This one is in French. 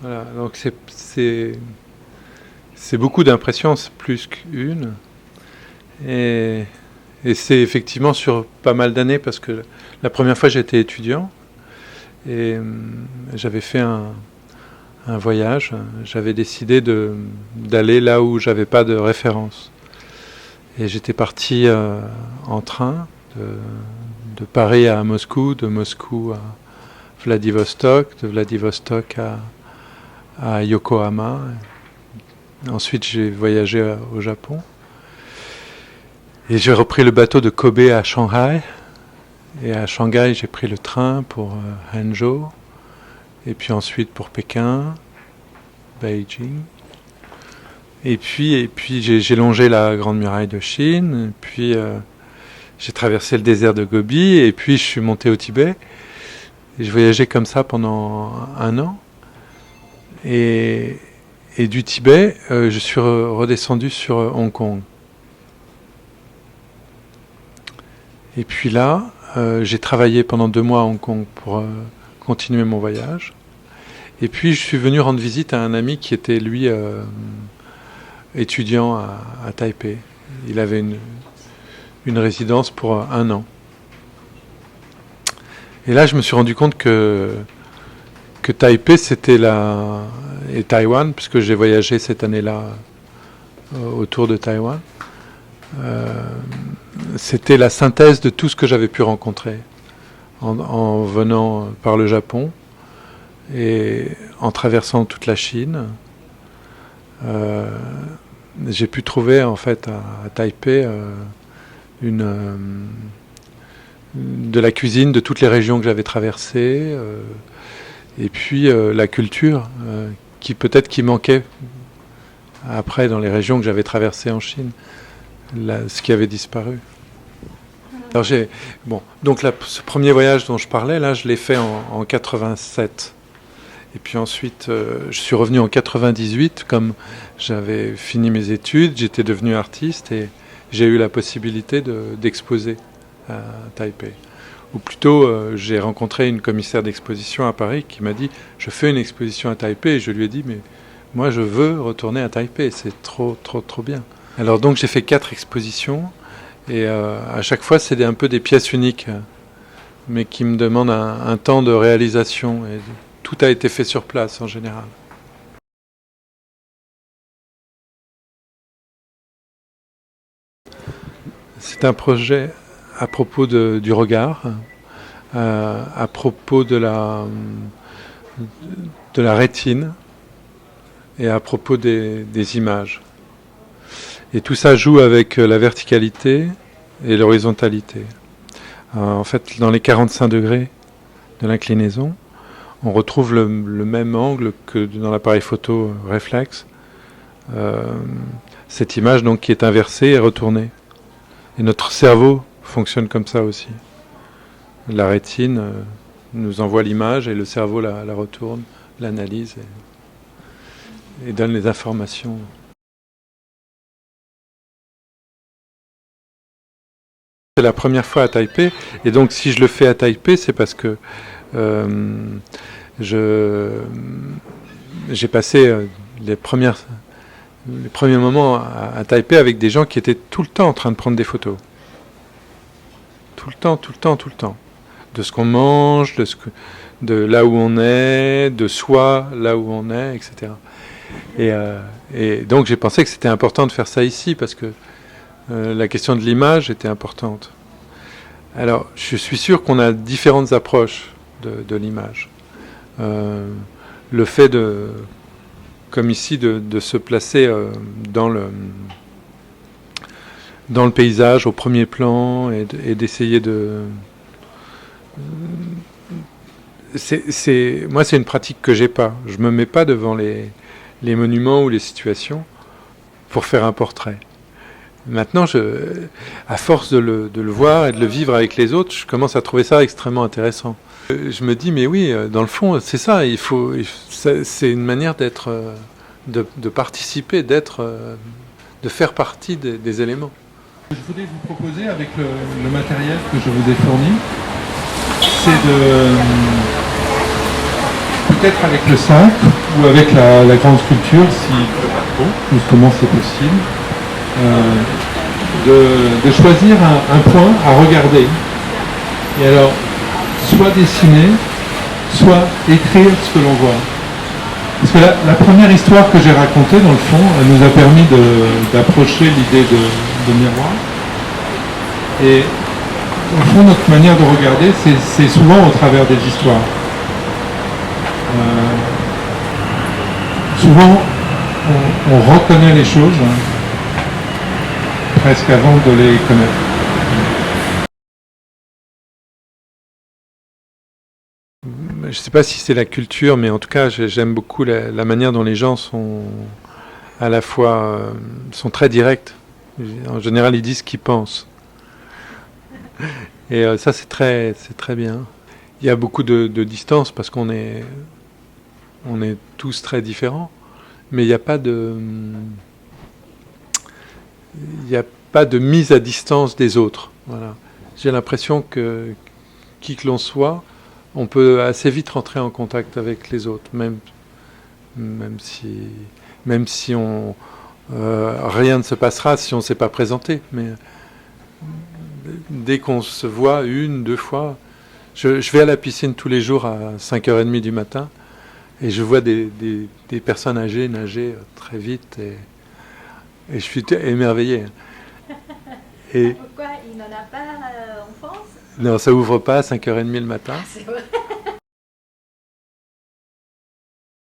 Voilà, donc c'est beaucoup d'impressions, c'est plus qu'une. Et, et c'est effectivement sur pas mal d'années, parce que la première fois j'étais étudiant et j'avais fait un voyage. J'avais décidé d'aller là où j'avais pas de référence. Et j'étais parti en train de Paris à Moscou, de Moscou à Vladivostok, de Vladivostok à Yokohama. Ensuite, j'ai voyagé au Japon. Et j'ai repris le bateau de Kobe à Shanghai. Et à Shanghai, j'ai pris le train pour Hangzhou. Et puis ensuite pour Pékin, Beijing. Et puis j'ai longé la Grande Muraille de Chine. Et puis j'ai traversé le désert de Gobi. Et puis je suis monté au Tibet. Et je voyageais comme ça pendant un an. Et du Tibet, je suis redescendu sur Hong Kong. Et puis là, j'ai travaillé pendant 2 mois à Hong Kong pour continuer mon voyage. Et puis je suis venu rendre visite à un ami qui était, lui, étudiant à Taipei. Il avait une résidence pour un an. Et là, je me suis rendu compte que Taipei, c'était et Taïwan, puisque j'ai voyagé cette année-là autour de Taïwan, c'était la synthèse de tout ce que j'avais pu rencontrer en venant par le Japon et en traversant toute la Chine. J'ai pu trouver en fait à Taipei de la cuisine de toutes les régions que j'avais traversées, et puis la culture qui manquait après dans les régions que j'avais traversées en Chine, ce qui avait disparu. Alors donc là, ce premier voyage dont je parlais, là, je l'ai fait en 87. Et puis ensuite, je suis revenu en 98, comme j'avais fini mes études, j'étais devenu artiste et j'ai eu la possibilité d'exposer à Taipei. Ou plutôt, j'ai rencontré une commissaire d'exposition à Paris qui m'a dit « Je fais une exposition à Taipei » et je lui ai dit « Mais moi, je veux retourner à Taipei, c'est trop, trop, trop bien. » Alors donc, j'ai fait 4 expositions et à chaque fois, c'est un peu des pièces uniques, mais qui me demandent un temps de réalisation. Et tout a été fait sur place en général. C'est un projet à propos du regard, à propos de la rétine et à propos des images. Et tout ça joue avec la verticalité et l'horizontalité. En fait, dans les 45 degrés de l'inclinaison, on retrouve le même angle que dans l'appareil photo réflexe. Cette image donc qui est inversée et retournée. Et notre cerveau fonctionne comme ça aussi. La rétine nous envoie l'image et le cerveau la retourne, l'analyse et donne les informations. C'est la première fois à Taipei, et donc si je le fais à Taipei, c'est parce que j'ai passé les premiers moments à Taipei avec des gens qui étaient tout le temps en train de prendre des photos. Tout le temps. De ce qu'on mange, de là où on est, de soi, là où on est, etc. Et donc j'ai pensé que c'était important de faire ça ici, parce que la question de l'image était importante. Alors, je suis sûr qu'on a différentes approches de l'image. Le fait comme ici, de se placer dans le paysage, au premier plan, et d'essayer de... Moi, c'est une pratique que j'ai pas. Je me mets pas devant les monuments ou les situations pour faire un portrait. Maintenant, à force de le voir et de le vivre avec les autres, je commence à trouver ça extrêmement intéressant. Je me dis, mais oui, dans le fond, c'est ça. C'est une manière d'être, de participer, de faire partie des éléments. Je voulais vous proposer, avec le matériel que je vous ai fourni, c'est peut-être avec le simple ou avec la grande sculpture, si justement c'est possible, de choisir un point à regarder. Et alors, soit dessiner, soit écrire ce que l'on voit. Parce que la première histoire que j'ai racontée, dans le fond, elle nous a permis d'approcher l'idée de miroir. Et au fond, notre manière de regarder, c'est souvent au travers des histoires. Souvent, on reconnaît les choses, presque avant de les connaître. Je ne sais pas si c'est la culture, mais en tout cas, j'aime beaucoup la manière dont les gens sont à la fois sont très directs. En général, ils disent ce qu'ils pensent. Et ça, c'est très bien. Il y a beaucoup de distance parce qu'on est tous très différents, mais il n'y a pas de mise à distance des autres. Voilà. J'ai l'impression que qui que l'on soit, on peut assez vite rentrer en contact avec les autres, même si rien ne se passera si on ne s'est pas présenté. Mais dès qu'on se voit une, deux fois, je vais à la piscine tous les jours à 5h30 du matin et je vois des personnes âgées nager très vite et je suis émerveillé. Et pourquoi il n'en a pas en France? Non, ça ouvre pas à 5h30 le matin. C'est vrai.